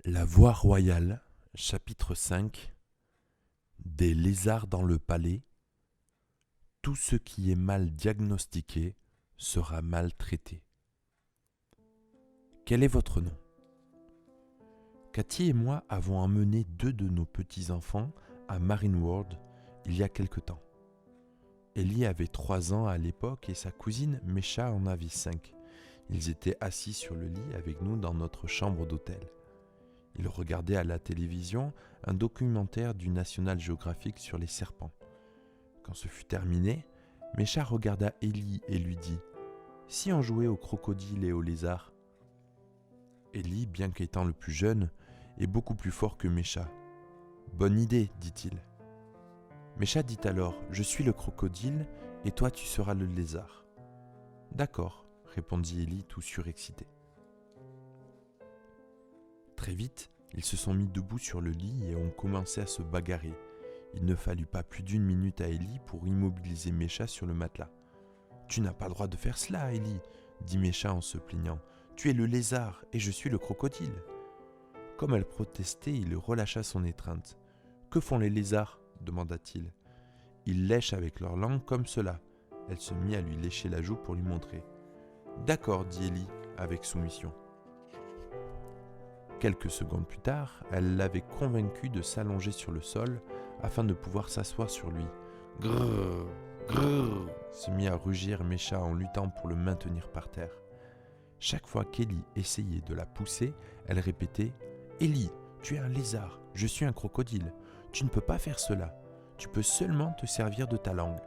La voie royale, chapitre 5. Des lézards dans le palais. Tout ce qui est mal diagnostiqué sera mal traité. Quel est votre nom? Cathy et moi avons emmené 2 de nos petits-enfants à Marine World il y a quelque temps. Ellie avait 3 ans à l'époque et sa cousine Mesha en avait 5. Ils étaient assis sur le lit avec nous dans notre chambre d'hôtel. Ils regardaient à la télévision un documentaire du National Geographic sur les serpents. Quand ce fut terminé, Mesha regarda Ellie et lui dit « Si on jouait aux crocodiles et aux lézards ?» Ellie, bien qu'étant le plus jeune, est beaucoup plus fort que Mesha. « Bonne idée, dit-il. » Mesha dit alors « Je suis le crocodile et toi tu seras le lézard. »« D'accord, » répondit Ellie tout surexcité. Très vite, ils se sont mis debout sur le lit et ont commencé à se bagarrer. Il ne fallut pas plus d'1 minute à Ellie pour immobiliser Mesha sur le matelas. « Tu n'as pas le droit de faire cela, Ellie, » dit Mesha en se plaignant. « Tu es le lézard et je suis le crocodile. » Comme elle protestait, il relâcha son étreinte. « Que font les lézards ?» demanda-t-il. « Ils lèchent avec leur langue comme cela. » Elle se mit à lui lécher la joue pour lui montrer. « D'accord, dit Ellie avec soumission. Quelques secondes plus tard, elle l'avait convaincu de s'allonger sur le sol afin de pouvoir s'asseoir sur lui. Grrr, grrr, se mit à rugir Mesha en luttant pour le maintenir par terre. Chaque fois qu'Ellie essayait de la pousser, elle répétait « Ellie, tu es un lézard, je suis un crocodile. Tu ne peux pas faire cela. Tu peux seulement te servir de ta langue. »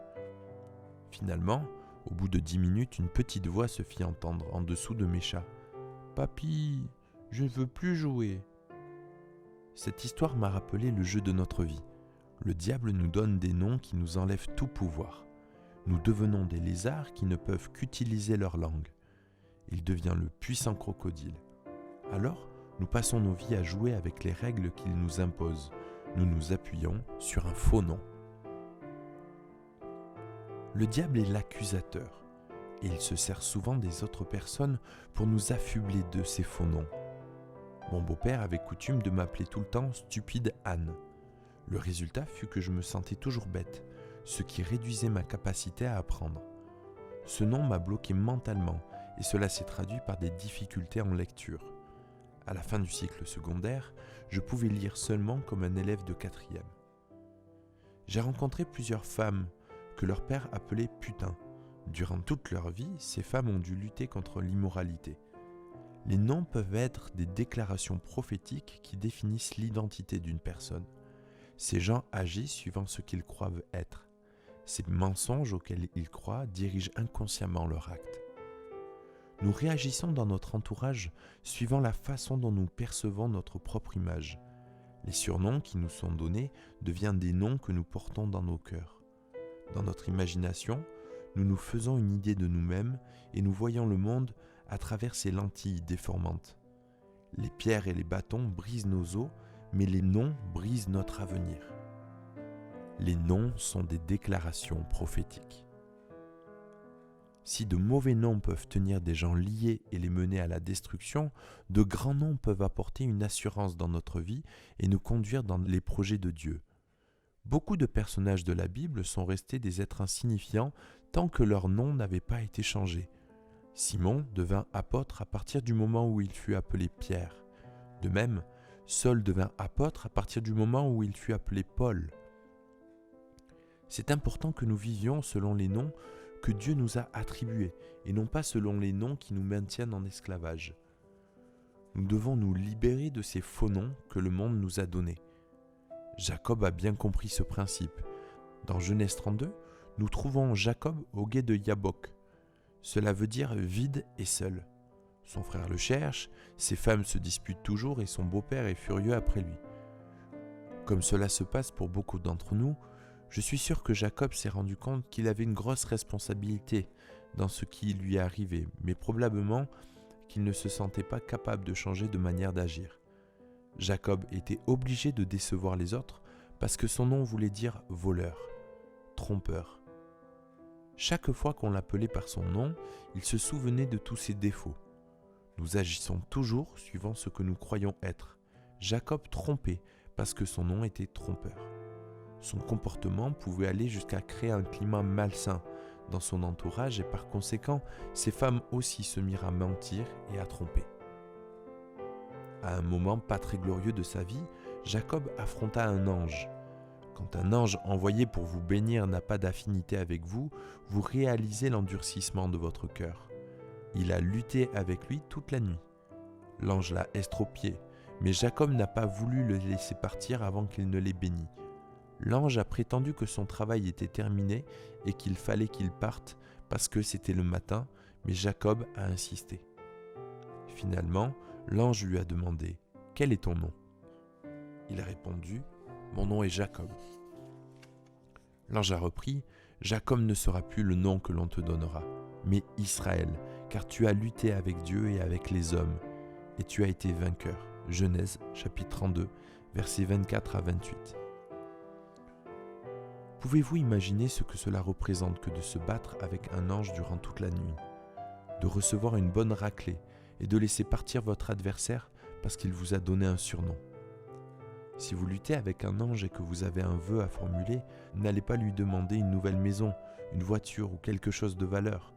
Finalement, au bout de 10 minutes, une petite voix se fit entendre en dessous de Mesha. « Papy, je ne veux plus jouer. » Cette histoire m'a rappelé le jeu de notre vie. Le diable nous donne des noms qui nous enlèvent tout pouvoir. Nous devenons des lézards qui ne peuvent qu'utiliser leur langue. Il devient le puissant crocodile. Alors, nous passons nos vies à jouer avec les règles qu'il nous impose. Nous nous appuyons sur un faux nom. Le diable est l'accusateur, et il se sert souvent des autres personnes pour nous affubler de ces faux noms. Mon beau-père avait coutume de m'appeler tout le temps « stupide Anne ». Le résultat fut que je me sentais toujours bête, ce qui réduisait ma capacité à apprendre. Ce nom m'a bloqué mentalement et cela s'est traduit par des difficultés en lecture. À la fin du cycle secondaire, je pouvais lire seulement comme un élève de 4e. J'ai rencontré plusieurs femmes que leur père appelait « putain ». Durant toute leur vie, ces femmes ont dû lutter contre l'immoralité. Les noms peuvent être des déclarations prophétiques qui définissent l'identité d'une personne. Ces gens agissent suivant ce qu'ils croient être. Ces mensonges auxquels ils croient dirigent inconsciemment leur acte. Nous réagissons dans notre entourage suivant la façon dont nous percevons notre propre image. Les surnoms qui nous sont donnés deviennent des noms que nous portons dans nos cœurs. Dans notre imagination, nous nous faisons une idée de nous-mêmes et nous voyons le monde à travers ces lentilles déformantes. Les pierres et les bâtons brisent nos os, mais les noms brisent notre avenir. Les noms sont des déclarations prophétiques. Si de mauvais noms peuvent tenir des gens liés et les mener à la destruction, de grands noms peuvent apporter une assurance dans notre vie et nous conduire dans les projets de Dieu. Beaucoup de personnages de la Bible sont restés des êtres insignifiants tant que leur nom n'avait pas été changé. Simon devint apôtre à partir du moment où il fut appelé Pierre. De même, Saul devint apôtre à partir du moment où il fut appelé Paul. C'est important que nous vivions selon les noms que Dieu nous a attribués et non pas selon les noms qui nous maintiennent en esclavage. Nous devons nous libérer de ces faux noms que le monde nous a donnés. Jacob a bien compris ce principe. Dans Genèse 32, nous trouvons Jacob au gué de Yabok. Cela veut dire vide et seul. Son frère le cherche, ses femmes se disputent toujours et son beau-père est furieux après lui. Comme cela se passe pour beaucoup d'entre nous, je suis sûr que Jacob s'est rendu compte qu'il avait une grosse responsabilité dans ce qui lui est arrivé, mais probablement qu'il ne se sentait pas capable de changer de manière d'agir. Jacob était obligé de décevoir les autres parce que son nom voulait dire voleur, trompeur. Chaque fois qu'on l'appelait par son nom, il se souvenait de tous ses défauts. Nous agissons toujours suivant ce que nous croyons être. Jacob trompait parce que son nom était trompeur. Son comportement pouvait aller jusqu'à créer un climat malsain dans son entourage et par conséquent, ses femmes aussi se mirent à mentir et à tromper. À un moment pas très glorieux de sa vie, Jacob affronta un ange. Quand un ange envoyé pour vous bénir n'a pas d'affinité avec vous, vous réalisez l'endurcissement de votre cœur. Il a lutté avec lui toute la nuit. L'ange l'a estropié, mais Jacob n'a pas voulu le laisser partir avant qu'il ne l'ait béni. L'ange a prétendu que son travail était terminé et qu'il fallait qu'il parte parce que c'était le matin, mais Jacob a insisté. Finalement, l'ange lui a demandé « Quel est ton nom ?» Il a répondu « Mon nom est Jacob. » L'ange a repris « Jacob ne sera plus le nom que l'on te donnera, mais Israël, car tu as lutté avec Dieu et avec les hommes, et tu as été vainqueur. » Genèse, chapitre 32, versets 24 à 28. Pouvez-vous imaginer ce que cela représente que de se battre avec un ange durant toute la nuit, de recevoir une bonne raclée et de laisser partir votre adversaire parce qu'il vous a donné un surnom? Si vous luttez avec un ange et que vous avez un vœu à formuler, n'allez pas lui demander une nouvelle maison, une voiture ou quelque chose de valeur.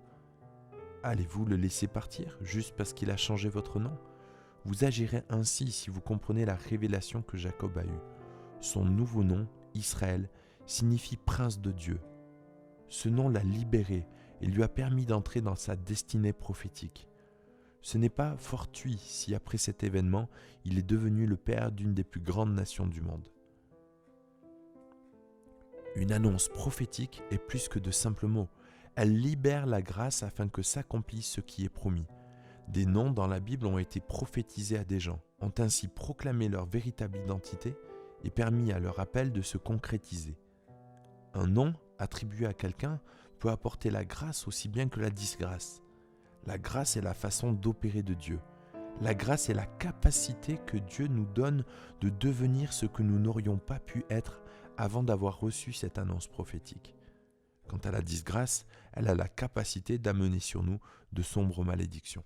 Allez-vous le laisser partir juste parce qu'il a changé votre nom? Vous agirez ainsi si vous comprenez la révélation que Jacob a eue. Son nouveau nom, Israël, signifie prince de Dieu. Ce nom l'a libéré et lui a permis d'entrer dans sa destinée prophétique. Ce n'est pas fortuit si après cet événement, il est devenu le père d'une des plus grandes nations du monde. Une annonce prophétique est plus que de simples mots. Elle libère la grâce afin que s'accomplisse ce qui est promis. Des noms dans la Bible ont été prophétisés à des gens, ont ainsi proclamé leur véritable identité et permis à leur appel de se concrétiser. Un nom attribué à quelqu'un peut apporter la grâce aussi bien que la disgrâce. La grâce est la façon d'opérer de Dieu. La grâce est la capacité que Dieu nous donne de devenir ce que nous n'aurions pas pu être avant d'avoir reçu cette annonce prophétique. Quant à la disgrâce, elle a la capacité d'amener sur nous de sombres malédictions.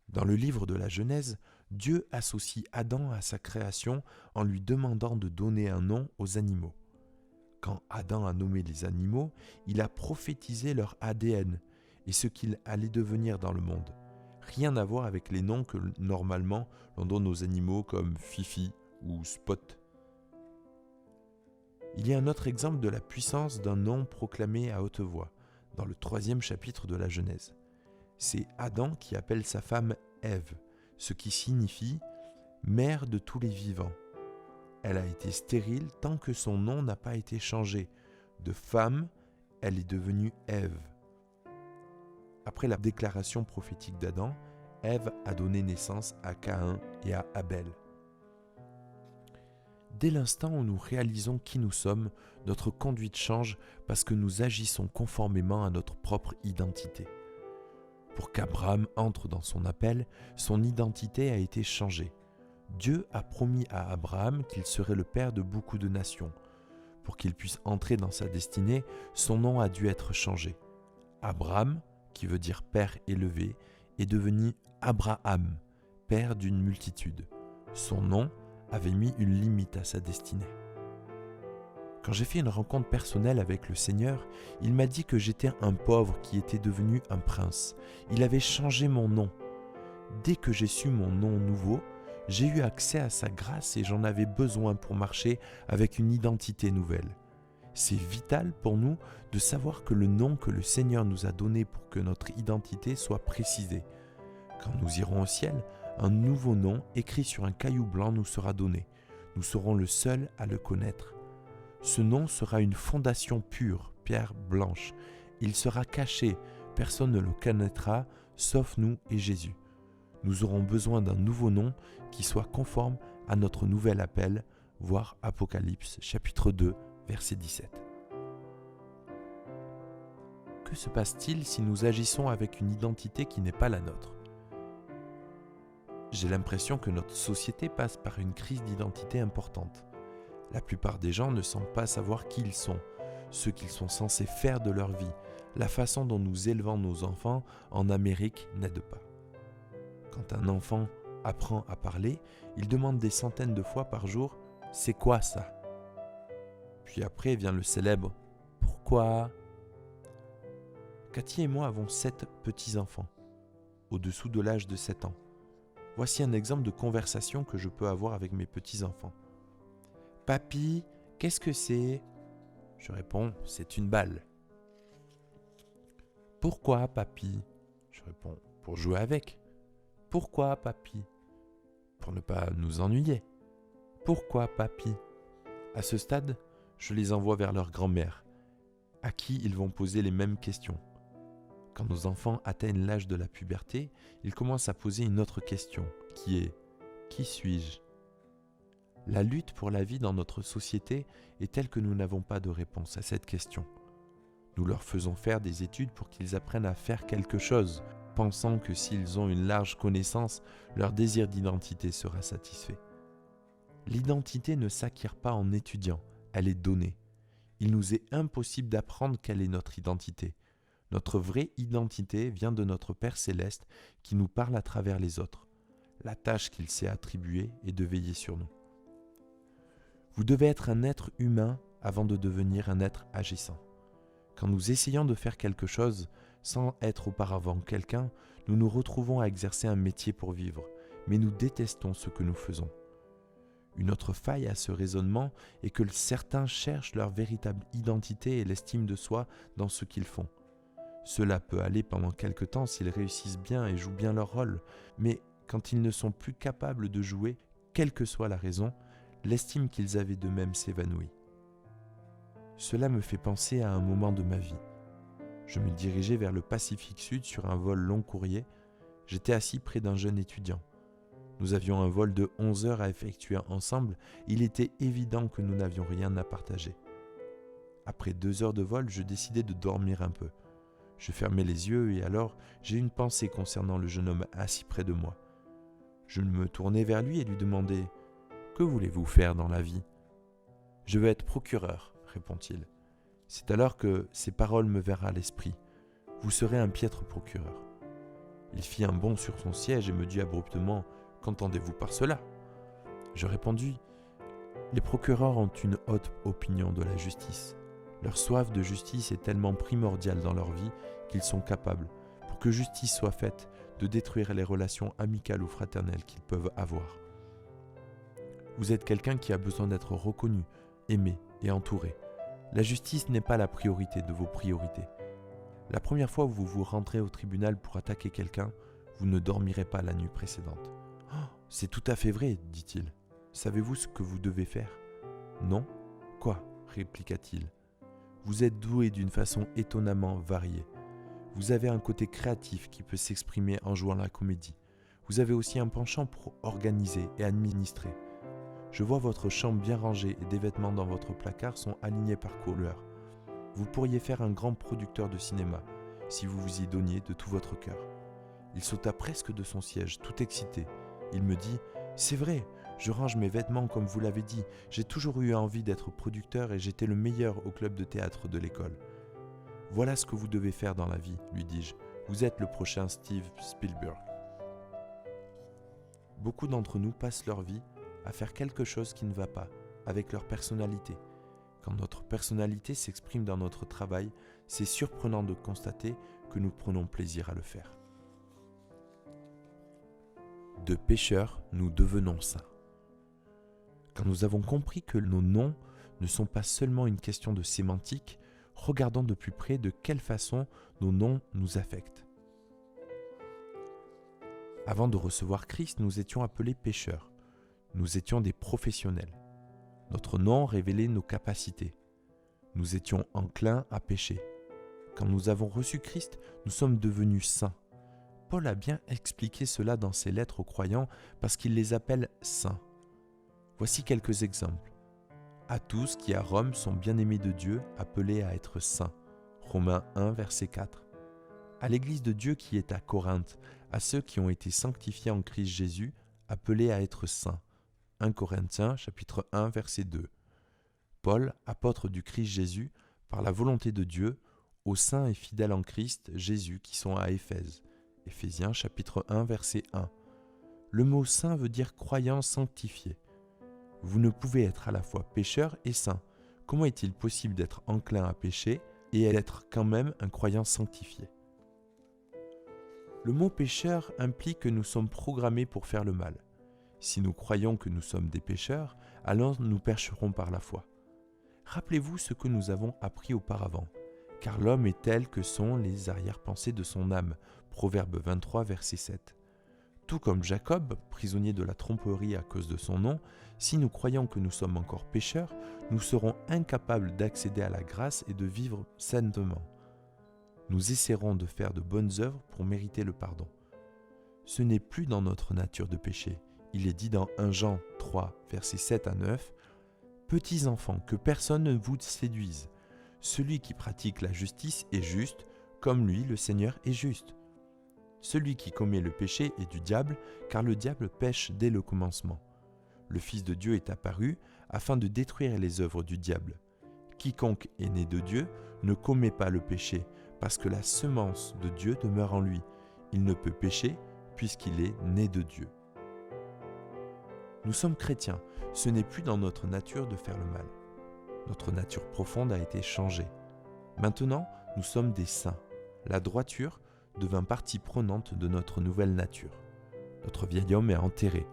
Dans le livre de la Genèse, Dieu associe Adam à sa création en lui demandant de donner un nom aux animaux. Quand Adam a nommé les animaux, il a prophétisé leur ADN et ce qu'ils allaient devenir dans le monde. Rien à voir avec les noms que normalement l'on donne aux animaux comme Fifi ou Spot. Il y a un autre exemple de la puissance d'un nom proclamé à haute voix, dans le 3e chapitre de la Genèse. C'est Adam qui appelle sa femme Ève, ce qui signifie « mère de tous les vivants ». Elle a été stérile tant que son nom n'a pas été changé. De femme, elle est devenue Ève. Après la déclaration prophétique d'Adam, Ève a donné naissance à Caïn et à Abel. Dès l'instant où nous réalisons qui nous sommes, notre conduite change parce que nous agissons conformément à notre propre identité. Pour qu'Abraham entre dans son appel, son identité a été changée. Dieu a promis à Abraham qu'il serait le père de beaucoup de nations. Pour qu'il puisse entrer dans sa destinée, son nom a dû être changé. Abraham, qui veut dire père élevé, est devenu Abraham, père d'une multitude. Son nom avait mis une limite à sa destinée. Quand j'ai fait une rencontre personnelle avec le Seigneur, il m'a dit que j'étais un pauvre qui était devenu un prince. Il avait changé mon nom. Dès que j'ai su mon nom nouveau, j'ai eu accès à sa grâce et j'en avais besoin pour marcher avec une identité nouvelle. C'est vital pour nous de savoir que le nom que le Seigneur nous a donné pour que notre identité soit précisée. Quand nous irons au ciel, un nouveau nom écrit sur un caillou blanc nous sera donné. Nous serons le seul à le connaître. Ce nom sera une fondation pure, pierre blanche. Il sera caché, personne ne le connaîtra, sauf nous et Jésus. Nous aurons besoin d'un nouveau nom qui soit conforme à notre nouvel appel, voir Apocalypse chapitre 2, verset 17. Que se passe-t-il si nous agissons avec une identité qui n'est pas la nôtre ? J'ai l'impression que notre société passe par une crise d'identité importante. La plupart des gens ne semblent pas savoir qui ils sont, ce qu'ils sont censés faire de leur vie. La façon dont nous élevons nos enfants en Amérique n'aide pas. Quand un enfant apprend à parler, il demande des centaines de fois par jour « C'est quoi ça ?» Puis après vient le célèbre « Pourquoi ?» Cathy et moi avons 7 petits-enfants, au-dessous de l'âge de 7 ans. Voici un exemple de conversation que je peux avoir avec mes petits-enfants. « Papy, qu'est-ce que c'est ?» Je réponds « C'est une balle. » « Pourquoi, papy ?» Je réponds « Pour jouer avec. » « Pourquoi, papy ?» Pour ne pas nous ennuyer. « Pourquoi, papy ?» À ce stade, je les envoie vers leur grand-mère, à qui ils vont poser les mêmes questions. Quand nos enfants atteignent l'âge de la puberté, ils commencent à poser une autre question, qui est « Qui suis-je » La lutte pour la vie dans notre société est telle que nous n'avons pas de réponse à cette question. Nous leur faisons faire des études pour qu'ils apprennent à faire quelque chose, pensant que s'ils ont une large connaissance, leur désir d'identité sera satisfait. L'identité ne s'acquiert pas en étudiant, elle est donnée. Il nous est impossible d'apprendre quelle est notre identité. Notre vraie identité vient de notre Père Céleste qui nous parle à travers les autres. La tâche qu'il s'est attribuée est de veiller sur nous. Vous devez être un être humain avant de devenir un être agissant. Quand nous essayons de faire quelque chose sans être auparavant quelqu'un, nous nous retrouvons à exercer un métier pour vivre, mais nous détestons ce que nous faisons. Une autre faille à ce raisonnement est que certains cherchent leur véritable identité et l'estime de soi dans ce qu'ils font. Cela peut aller pendant quelque temps s'ils réussissent bien et jouent bien leur rôle, mais quand ils ne sont plus capables de jouer, quelle que soit la raison, l'estime qu'ils avaient d'eux-mêmes s'évanouit. Cela me fait penser à un moment de ma vie. Je me dirigeais vers le Pacifique Sud sur un vol long courrier. J'étais assis près d'un jeune étudiant. Nous avions un vol de 11 heures à effectuer ensemble. Il était évident que nous n'avions rien à partager. Après 2 heures de vol, je décidai de dormir un peu. Je fermai les yeux et alors j'ai eu une pensée concernant le jeune homme assis près de moi. Je me tournai vers lui et lui demandai « Que voulez-vous faire dans la vie ?»« Je veux être procureur, » répond-il. C'est alors que ces paroles me vinrent à l'esprit. « Vous serez un piètre procureur. » Il fit un bond sur son siège et me dit abruptement « Qu'entendez-vous par cela ?» Je répondis « Les procureurs ont une haute opinion de la justice. Leur soif de justice est tellement primordiale dans leur vie qu'ils sont capables, pour que justice soit faite, de détruire les relations amicales ou fraternelles qu'ils peuvent avoir. Vous êtes quelqu'un qui a besoin d'être reconnu, aimé et entouré. La justice n'est pas la priorité de vos priorités. La première fois où vous vous rendrez au tribunal pour attaquer quelqu'un, vous ne dormirez pas la nuit précédente. « Oh, c'est tout à fait vrai, dit-il. Savez-vous ce que vous devez faire ?»« Non. Quoi ?» répliqua-t-il. « Vous êtes doué d'une façon étonnamment variée. Vous avez un côté créatif qui peut s'exprimer en jouant la comédie. Vous avez aussi un penchant pour organiser et administrer. Je vois votre chambre bien rangée et des vêtements dans votre placard sont alignés par couleur. Vous pourriez faire un grand producteur de cinéma, si vous vous y donniez de tout votre cœur. » Il sauta presque de son siège, tout excité. Il me dit « C'est vrai, je range mes vêtements comme vous l'avez dit. J'ai toujours eu envie d'être producteur et j'étais le meilleur au club de théâtre de l'école. » « Voilà ce que vous devez faire dans la vie, lui dis-je. Vous êtes le prochain Steve Spielberg. » Beaucoup d'entre nous passent leur vie à faire quelque chose qui ne va pas avec leur personnalité. Quand notre personnalité s'exprime dans notre travail, c'est surprenant de constater que nous prenons plaisir à le faire. De pécheurs, nous devenons saints. Quand nous avons compris que nos noms ne sont pas seulement une question de sémantique, regardons de plus près de quelle façon nos noms nous affectent. Avant de recevoir Christ, nous étions appelés pécheurs. Nous étions des professionnels. Notre nom révélait nos capacités. Nous étions enclins à pécher. Quand nous avons reçu Christ, nous sommes devenus saints. Paul a bien expliqué cela dans ses lettres aux croyants parce qu'il les appelle saints. Voici quelques exemples. À tous qui à Rome sont bien-aimés de Dieu, appelés à être saints. Romains 1, verset 4. À l'Église de Dieu qui est à Corinthe, à ceux qui ont été sanctifiés en Christ Jésus, appelés à être saints. 1 Corinthiens, chapitre 1, verset 2. Paul, apôtre du Christ Jésus, par la volonté de Dieu, aux saints et fidèles en Christ Jésus qui sont à Éphèse. Éphésiens, chapitre 1, verset 1. Le mot saint veut dire croyant sanctifié. Vous ne pouvez être à la fois pécheur et saint. Comment est-il possible d'être enclin à pécher et être quand même un croyant sanctifié? Le mot pécheur implique que nous sommes programmés pour faire le mal. Si nous croyons que nous sommes des pécheurs, alors nous pécherons par la foi. Rappelez-vous ce que nous avons appris auparavant, car l'homme est tel que sont les arrière-pensées de son âme. Proverbe 23, verset 7. Tout comme Jacob, prisonnier de la tromperie à cause de son nom, si nous croyons que nous sommes encore pécheurs, nous serons incapables d'accéder à la grâce et de vivre sainement. Nous essaierons de faire de bonnes œuvres pour mériter le pardon. Ce n'est plus dans notre nature de pécher. Il est dit dans 1 Jean 3, versets 7 à 9, « Petits enfants, que personne ne vous séduise. Celui qui pratique la justice est juste, comme lui, le Seigneur, est juste. Celui qui commet le péché est du diable, car le diable pêche dès le commencement. Le Fils de Dieu est apparu afin de détruire les œuvres du diable. Quiconque est né de Dieu ne commet pas le péché, parce que la semence de Dieu demeure en lui. Il ne peut pécher, puisqu'il est né de Dieu. » Nous sommes chrétiens, ce n'est plus dans notre nature de faire le mal. Notre nature profonde a été changée. Maintenant, nous sommes des saints. La droiture devint partie prenante de notre nouvelle nature. Notre vieil homme est enterré.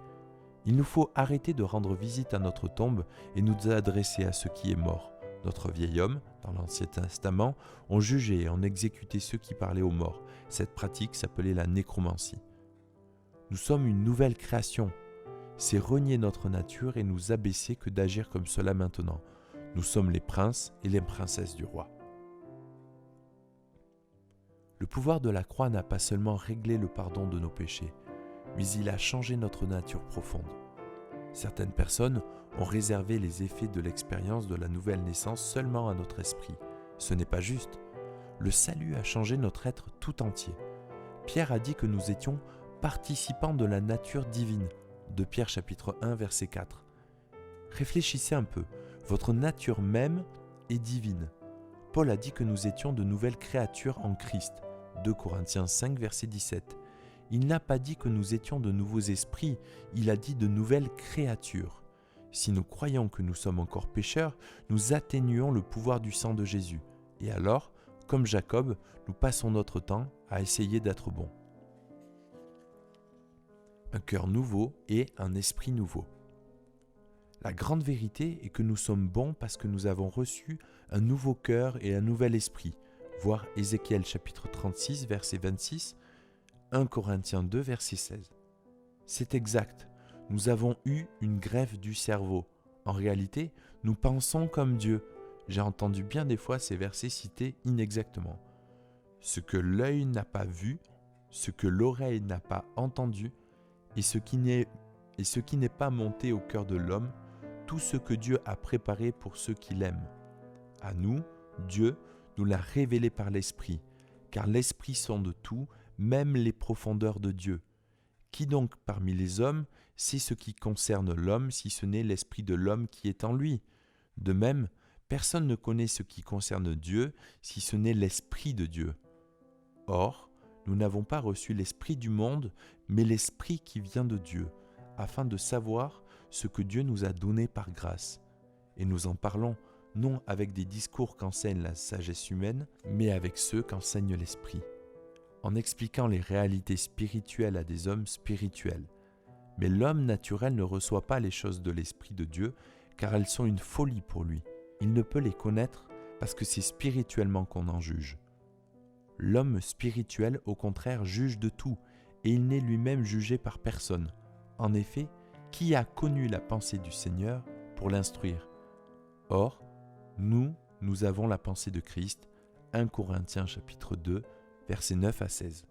Il nous faut arrêter de rendre visite à notre tombe et nous adresser à ce qui est mort. Notre vieil homme, dans l'Ancien Testament, on jugeait et on exécutait ceux qui parlaient aux morts. Cette pratique s'appelait la nécromancie. Nous sommes une nouvelle création. C'est renier notre nature et nous abaisser que d'agir comme cela maintenant. Nous sommes les princes et les princesses du roi. Le pouvoir de la croix n'a pas seulement réglé le pardon de nos péchés, mais il a changé notre nature profonde. Certaines personnes ont réservé les effets de l'expérience de la nouvelle naissance seulement à notre esprit. Ce n'est pas juste. Le salut a changé notre être tout entier. Pierre a dit que nous étions participants de la nature divine, de Pierre chapitre 1 verset 4. Réfléchissez un peu, votre nature même est divine. Paul a dit que nous étions de nouvelles créatures en Christ, 2 Corinthiens 5 verset 17. Il n'a pas dit que nous étions de nouveaux esprits, il a dit de nouvelles créatures. Si nous croyons que nous sommes encore pécheurs, nous atténuons le pouvoir du sang de Jésus. Et alors, comme Jacob, nous passons notre temps à essayer d'être bons. Un cœur nouveau et un esprit nouveau. La grande vérité est que nous sommes bons parce que nous avons reçu un nouveau cœur et un nouvel esprit. Voir Ézéchiel chapitre 36 verset 26, 1 Corinthiens 2 verset 16. C'est exact, nous avons eu une greffe du cerveau. En réalité, nous pensons comme Dieu. J'ai entendu bien des fois ces versets cités inexactement. Ce que l'œil n'a pas vu, ce que l'oreille n'a pas entendu, et ce qui n'est pas monté au cœur de l'homme, tout ce que Dieu a préparé pour ceux qui l'aiment. À nous, Dieu nous l'a révélé par l'Esprit, car l'Esprit sonde tout, même les profondeurs de Dieu. Qui donc parmi les hommes sait ce qui concerne l'homme si ce n'est l'Esprit de l'homme qui est en lui? De même, personne ne connaît ce qui concerne Dieu si ce n'est l'Esprit de Dieu. Or, nous n'avons pas reçu l'Esprit du monde, mais l'Esprit qui vient de Dieu, afin de savoir ce que Dieu nous a donné par grâce. Et nous en parlons non avec des discours qu'enseigne la sagesse humaine, mais avec ceux qu'enseigne l'Esprit, en expliquant les réalités spirituelles à des hommes spirituels. Mais l'homme naturel ne reçoit pas les choses de l'Esprit de Dieu, car elles sont une folie pour lui. Il ne peut les connaître parce que c'est spirituellement qu'on en juge. L'homme spirituel, au contraire, juge de tout, et il n'est lui-même jugé par personne. En effet, qui a connu la pensée du Seigneur pour l'instruire? Or, nous avons la pensée de Christ, 1 Corinthiens chapitre 2, versets 9 à 16.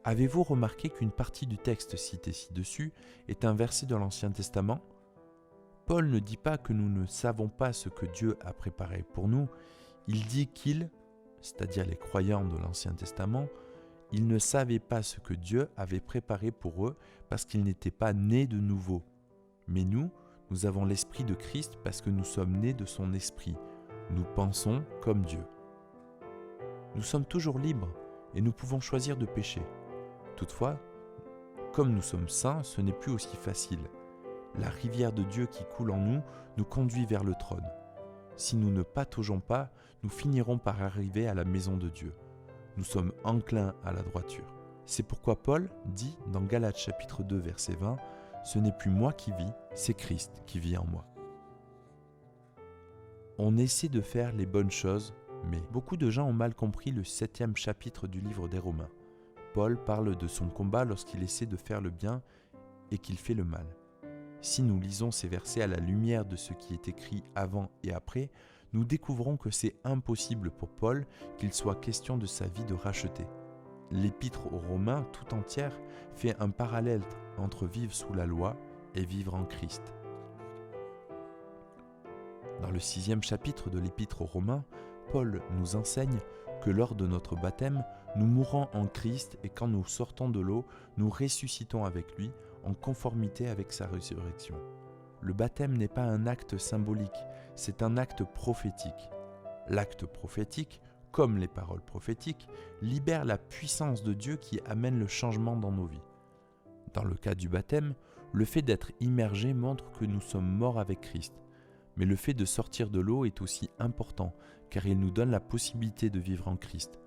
Avez-vous remarqué qu'une partie du texte cité ci-dessus est un verset de l'Ancien Testament? Paul ne dit pas que nous ne savons pas ce que Dieu a préparé pour nous, il dit qu'ils, c'est-à-dire les croyants de l'Ancien Testament, ils ne savaient pas ce que Dieu avait préparé pour eux parce qu'ils n'étaient pas nés de nouveau. Mais nous avons l'Esprit de Christ parce que nous sommes nés de son Esprit. Nous pensons comme Dieu. Nous sommes toujours libres et nous pouvons choisir de pécher. Toutefois, comme nous sommes saints, ce n'est plus aussi facile. La rivière de Dieu qui coule en nous nous conduit vers le trône. Si nous ne pataugeons pas, nous finirons par arriver à la maison de Dieu. Nous sommes enclins à la droiture. C'est pourquoi Paul dit dans Galates chapitre 2 verset 20 « Ce n'est plus moi qui vis, c'est Christ qui vit en moi ». On essaie de faire les bonnes choses, mais beaucoup de gens ont mal compris le 7e chapitre du livre des Romains. Paul parle de son combat lorsqu'il essaie de faire le bien et qu'il fait le mal. Si nous lisons ces versets à la lumière de ce qui est écrit avant et après, nous découvrons que c'est impossible pour Paul qu'il soit question de sa vie de racheté. L'épître aux Romains tout entière fait un parallèle entre vivre sous la loi et vivre en Christ. Dans le 6e chapitre de l'épître aux Romains, Paul nous enseigne que lors de notre baptême, nous mourons en Christ et quand nous sortons de l'eau, nous ressuscitons avec lui en conformité avec sa résurrection. Le baptême n'est pas un acte symbolique, c'est un acte prophétique. L'acte prophétique, comme les paroles prophétiques, libère la puissance de Dieu qui amène le changement dans nos vies. Dans le cas du baptême, le fait d'être immergé montre que nous sommes morts avec Christ. Mais le fait de sortir de l'eau est aussi important, car il nous donne la possibilité de vivre en Christ.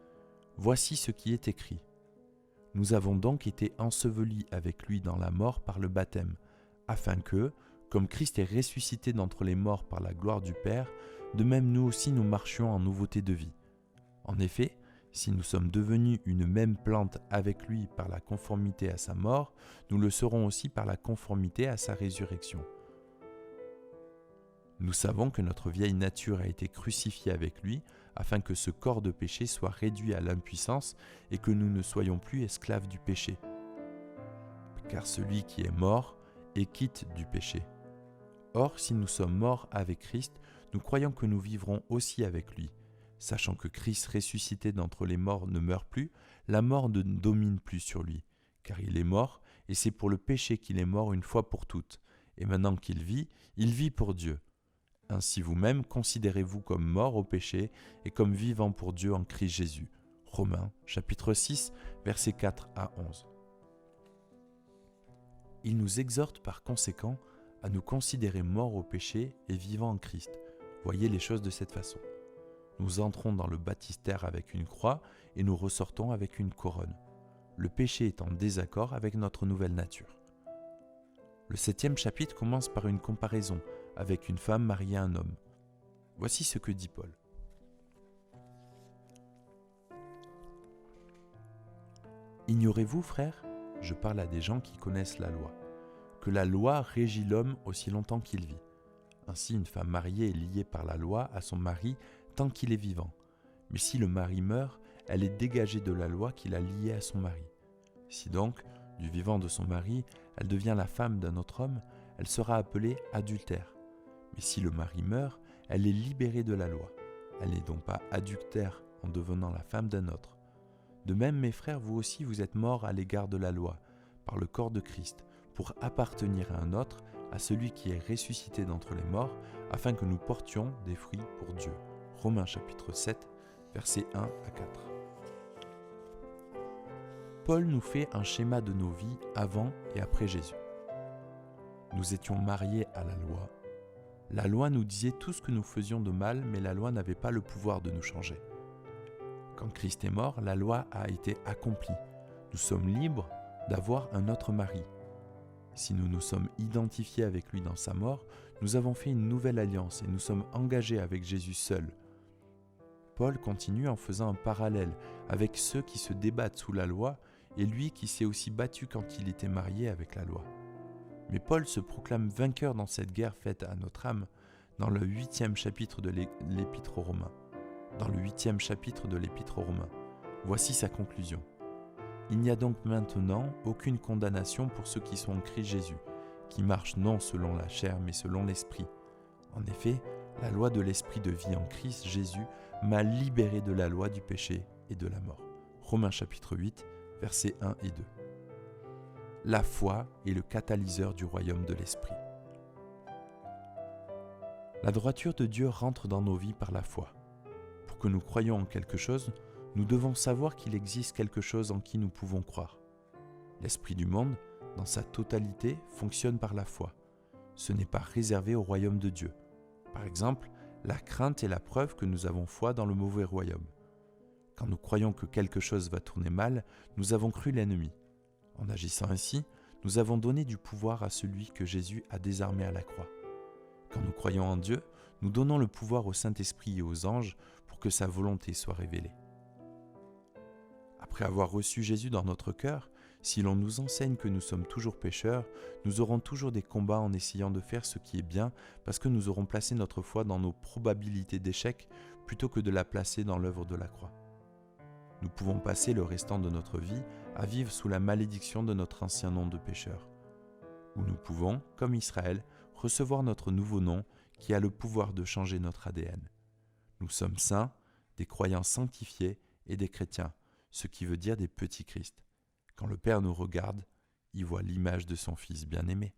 Voici ce qui est écrit. Nous avons donc été ensevelis avec lui dans la mort par le baptême, afin que, comme Christ est ressuscité d'entre les morts par la gloire du Père, de même nous aussi nous marchions en nouveauté de vie. En effet, si nous sommes devenus une même plante avec lui par la conformité à sa mort, nous le serons aussi par la conformité à sa résurrection. Nous savons que notre vieille nature a été crucifiée avec lui, afin que ce corps de péché soit réduit à l'impuissance et que nous ne soyons plus esclaves du péché. Car celui qui est mort est quitte du péché. Or, si nous sommes morts avec Christ, nous croyons que nous vivrons aussi avec lui. Sachant que Christ ressuscité d'entre les morts ne meurt plus, la mort ne domine plus sur lui, car il est mort, et c'est pour le péché qu'il est mort une fois pour toutes. Et maintenant qu'il vit pour Dieu. Ainsi vous-même, considérez-vous comme mort au péché et comme vivant pour Dieu en Christ Jésus. Romains, chapitre 6, versets 4 à 11. Il nous exhorte par conséquent à nous considérer morts au péché et vivants en Christ. Voyez les choses de cette façon. Nous entrons dans le baptistère avec une croix et nous ressortons avec une couronne. Le péché est en désaccord avec notre nouvelle nature. Le 7e chapitre commence par une comparaison avec une femme mariée à un homme. Voici ce que dit Paul. Ignorez-vous, frères, je parle à des gens qui connaissent la loi, que la loi régit l'homme aussi longtemps qu'il vit. Ainsi, une femme mariée est liée par la loi à son mari tant qu'il est vivant. Mais si le mari meurt, elle est dégagée de la loi qui l'a liée à son mari. Si donc, du vivant de son mari, elle devient la femme d'un autre homme, elle sera appelée adultère. Mais si le mari meurt, elle est libérée de la loi. Elle n'est donc pas adultère en devenant la femme d'un autre. De même, mes frères, vous aussi, vous êtes morts à l'égard de la loi, par le corps de Christ, pour appartenir à un autre, à celui qui est ressuscité d'entre les morts, afin que nous portions des fruits pour Dieu. Romains chapitre 7, versets 1 à 4. Paul nous fait un schéma de nos vies avant et après Jésus. Nous étions mariés à la loi. La loi nous disait tout ce que nous faisions de mal, mais la loi n'avait pas le pouvoir de nous changer. Quand Christ est mort, la loi a été accomplie. Nous sommes libres d'avoir un autre mari. Si nous nous sommes identifiés avec lui dans sa mort, nous avons fait une nouvelle alliance et nous sommes engagés avec Jésus seul. Paul continue en faisant un parallèle avec ceux qui se débattent sous la loi et lui qui s'est aussi battu quand il était marié avec la loi. Mais Paul se proclame vainqueur dans cette guerre faite à notre âme dans le 8e chapitre de l'Épître aux Romains. Dans le 8e chapitre de l'Épître aux Romains. Voici sa conclusion. Il n'y a donc maintenant aucune condamnation pour ceux qui sont en Christ Jésus, qui marchent non selon la chair mais selon l'Esprit. En effet, la loi de l'Esprit de vie en Christ Jésus m'a libéré de la loi du péché et de la mort. Romains chapitre 8, versets 1 et 2. La foi est le catalyseur du royaume de l'Esprit. La droiture de Dieu rentre dans nos vies par la foi. Pour que nous croyions en quelque chose, nous devons savoir qu'il existe quelque chose en qui nous pouvons croire. L'esprit du monde, dans sa totalité, fonctionne par la foi. Ce n'est pas réservé au royaume de Dieu. Par exemple, la crainte est la preuve que nous avons foi dans le mauvais royaume. Quand nous croyons que quelque chose va tourner mal, nous avons cru l'ennemi. En agissant ainsi, nous avons donné du pouvoir à celui que Jésus a désarmé à la croix. Quand nous croyons en Dieu, nous donnons le pouvoir au Saint-Esprit et aux anges pour que sa volonté soit révélée. Après avoir reçu Jésus dans notre cœur, si l'on nous enseigne que nous sommes toujours pécheurs, nous aurons toujours des combats en essayant de faire ce qui est bien parce que nous aurons placé notre foi dans nos probabilités d'échec plutôt que de la placer dans l'œuvre de la croix. Nous pouvons passer le restant de notre vie à vivre sous la malédiction de notre ancien nom de pécheur. Ou nous pouvons, comme Israël, recevoir notre nouveau nom qui a le pouvoir de changer notre ADN. Nous sommes saints, des croyants sanctifiés et des chrétiens, ce qui veut dire des petits Christ. Quand le Père nous regarde, il voit l'image de son Fils bien-aimé.